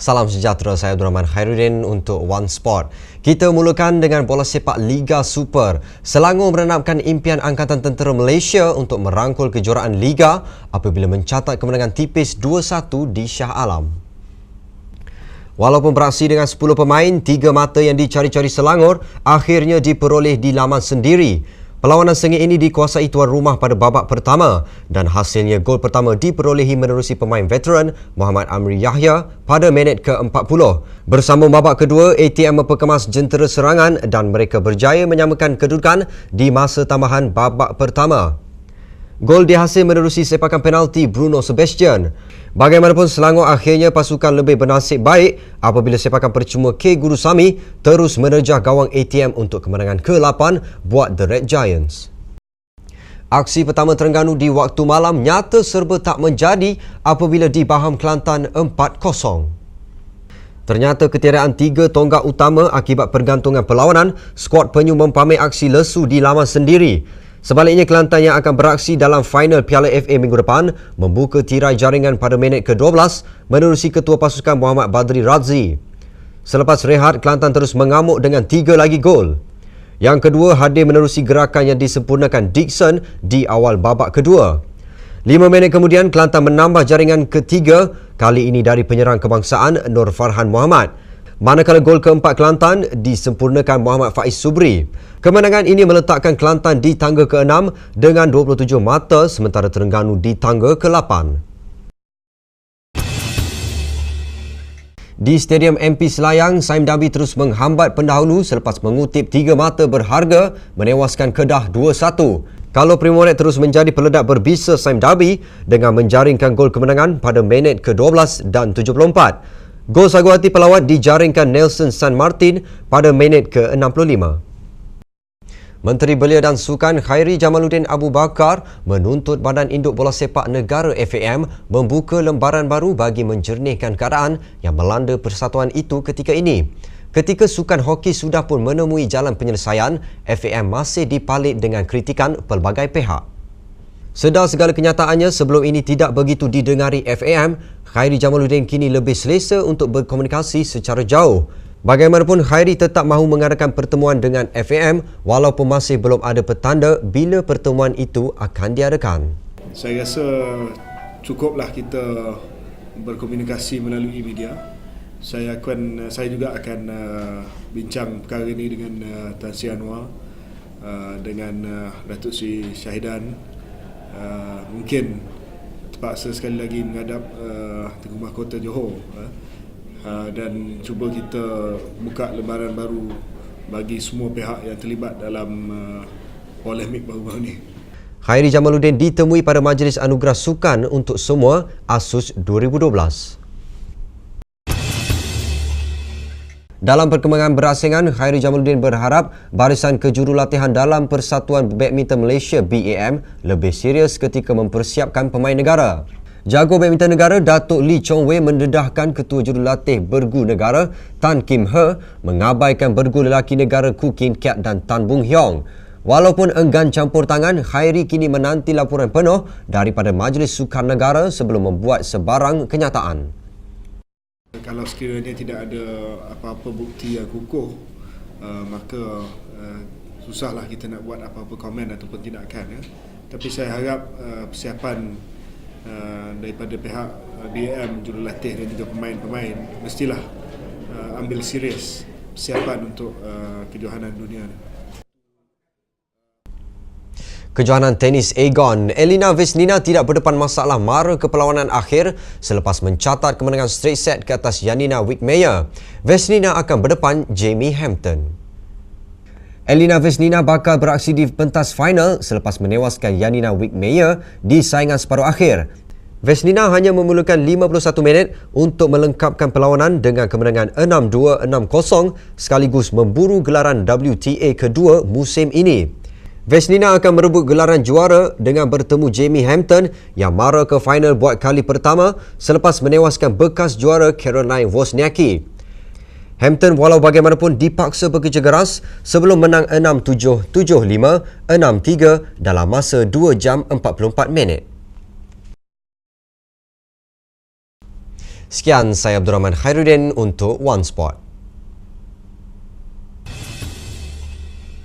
Salam sejahtera, saya Abdul Rahman Khairuddin untuk One Sport. Kita mulakan dengan bola sepak Liga Super. Selangor merenapkan impian Angkatan Tentera Malaysia untuk merangkul kejuaraan Liga apabila mencatat kemenangan tipis 2-1 di Shah Alam. Walaupun beraksi dengan 10 pemain, 3 mata yang dicari-cari Selangor akhirnya diperoleh di laman sendiri. Perlawanan sengit ini dikuasai tuan rumah pada babak pertama dan hasilnya gol pertama diperolehi menerusi pemain veteran Muhammad Amri Yahya pada minit ke-40. Bersama babak kedua, ATM memperkemas jentera serangan dan mereka berjaya menyamakan kedudukan di masa tambahan babak pertama. Gol dihasil menerusi sepakan penalti Bruno Sebastian. Bagaimanapun, Selangor akhirnya pasukan lebih bernasib baik apabila sepakan percuma K. Gurusami terus menerjah gawang ATM untuk kemenangan ke-8 buat The Red Giants. Aksi pertama Terengganu di waktu malam nyata serba tak menjadi apabila dibaham Kelantan 4-0. Ternyata ketiadaan 3 tonggak utama akibat pergantungan perlawanan, skuad penyu mempamer aksi lesu di laman sendiri. Sebaliknya, Kelantan yang akan beraksi dalam final Piala FA minggu depan membuka tirai jaringan pada minit ke-12 menerusi ketua pasukan Muhammad Badri Razzi. Selepas rehat, Kelantan terus mengamuk dengan 3 lagi gol. Yang kedua hadir menerusi gerakan yang disempurnakan Dixon di awal babak kedua. 5 minit kemudian, Kelantan menambah jaringan ketiga, kali ini dari penyerang kebangsaan Nur Farhan Muhammad. Manakala gol keempat Kelantan disempurnakan Muhammad Faiz Subri. Kemenangan ini meletakkan Kelantan di tangga ke-6 dengan 27 mata sementara Terengganu di tangga ke-8. Di Stadium MP Selayang, Saim Dabi terus menghambat pendahulu selepas mengutip 3 mata berharga menewaskan Kedah 2-1. Kalau Primoret terus menjadi peledak berbisa Saim Dabi dengan menjaringkan gol kemenangan pada minit ke-12 dan 74. Gol sagu hati pelawat dijaringkan Nelson San Martin pada minit ke-65. Menteri Belia dan Sukan Khairi Jamaluddin Abu Bakar menuntut Badan Induk Bola Sepak Negara FAM membuka lembaran baru bagi menjernihkan keadaan yang melanda persatuan itu ketika ini. Ketika sukan hoki sudah pun menemui jalan penyelesaian, FAM masih dipalit dengan kritikan pelbagai pihak. Sedar segala kenyataannya, sebelum ini tidak begitu didengari FAM, Khairi Jamaluddin kini lebih selesa untuk berkomunikasi secara jauh. Bagaimanapun, Khairi tetap mahu mengadakan pertemuan dengan FAM walaupun masih belum ada petanda bila pertemuan itu akan diadakan. Saya rasa cukuplah kita berkomunikasi melalui media. Saya juga akan bincang perkara ini dengan Tan Sri Anwar, dengan Datuk Sri Syahidan. Mungkin terpaksa sekali lagi menghadap Tengku Mahkota Johor dan cuba kita buka lembaran baru bagi semua pihak yang terlibat dalam polemik baru-baru ini. Khairi Jamaluddin ditemui pada Majlis Anugerah Sukan untuk Semua ASUS 2012. Dalam perkembangan berasingan, Khairi Jamaluddin berharap barisan kejurulatihan dalam Persatuan Badminton Malaysia BAM lebih serius ketika mempersiapkan pemain negara. Jago badminton negara Datuk Lee Chong Wei mendedahkan Ketua Jurulatih Bergu Negara Tan Kim He mengabaikan bergu lelaki negara Koo Kin Kiat dan Tan Boon Hyong. Walaupun enggan campur tangan, Khairi kini menanti laporan penuh daripada Majlis Sukan Negara sebelum membuat sebarang kenyataan. Kalau sekiranya tidak ada apa-apa bukti yang kukuh, maka susahlah kita nak buat apa-apa komen ataupun tindakan. Tapi saya harap persiapan daripada pihak BAM, jurulatih dan juga pemain-pemain mestilah ambil serius persiapan untuk kejohanan dunia. Kejohanan tenis Aegon, Elina Vesnina tidak berdepan masalah mara ke perlawanan akhir selepas mencatat kemenangan straight set ke atas Janina Wickmeyer. Vesnina akan berdepan Jamie Hampton. Elina Vesnina bakal beraksi di pentas final selepas menewaskan Janina Wickmeyer di saingan separuh akhir. Vesnina hanya memerlukan 51 minit untuk melengkapkan perlawanan dengan kemenangan 6-2, 6-0 sekaligus memburu gelaran WTA kedua musim ini. Vesnina akan merebut gelaran juara dengan bertemu Jamie Hampton yang mara ke final buat kali pertama selepas menewaskan bekas juara Caroline Wozniacki. Hampton walau bagaimanapun dipaksa bekerja keras sebelum menang 6-7, 7-5, 6-3 dalam masa 2 jam 44 minit. Sekian, saya Abdul Rahman Khairuddin untuk One Sport.